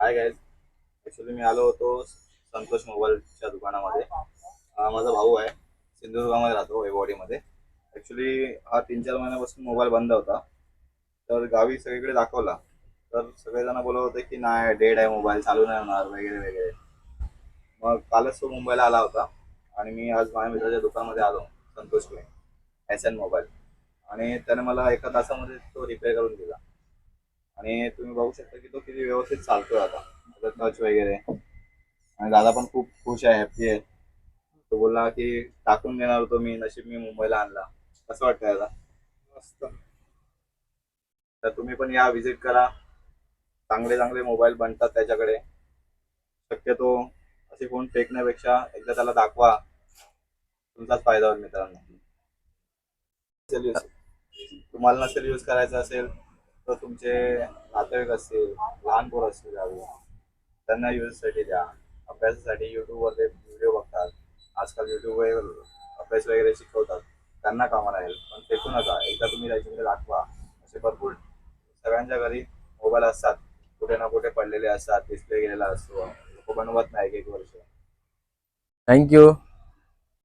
Hi guys. Actually मी आलो होतो संतोष मोबाईलच्या दुकानामध्ये. हा माझा भाऊ आहे, सिंधुदुर्गामध्ये राहतो, वैभववाडीमध्ये. ॲक्च्युली हा 3-4 महिन्यापासून मोबाईल बंद होता. तर गावी सगळीकडे दाखवला, तर सगळेजण बोलत होते की नाही, डेड आहे मोबाईल, चालू नाही होणार वगैरे वगैरे. मग कालच तो मुंबईला आला होता आणि मी आज माझ्या मित्राच्या दुकानामध्ये आलो, संतोषकडे, SN मोबाईल. आणि त्याने मला एका तासामध्ये तो रिपेअर करून दिला. आणि तुम्ही बघू शकता की तो किती व्यवस्थित चालतोय आता, टच वगैरे. आणि दादा पण खूप खुश आहे, हॅप्पी आहे. तो बोलला की टाकून देणार होतो मी, नशीब मी मुंबईला आणला. कसं वाटतंय दादा? मस्त. तर तुम्ही पण या, व्हिजिट करा. चांगले चांगले मोबाईल बनतात त्याच्याकडे. शक्यतो असे फोन फेकण्यापेक्षा एकदा त्याला दाखवा, तुमचाच फायदा होईल मित्रांनो. नसेल यूज तुम्हाला नसेल यूज करायचा असेल, तर तुमचे नातेवाईक असतील, लहान पोर असतील गावी, त्यांना यूजसाठी द्या. अभ्यासासाठी युट्यूबवर ते व्हिडिओ बघतात. आजकाल युट्यूबवर अभ्यास वगैरे शिकवतात, त्यांना कामाला येईल. पण फेकू नका, एकदा तुम्ही त्याच्याकडे दाखवा. असे भरपूर सगळ्यांच्या घरी मोबाईल असतात, कुठे ना कुठे पडलेले असतात, डिस्प्ले गेलेला असतो, लोक बनवत नाही एक एक वर्ष. थँक्यू.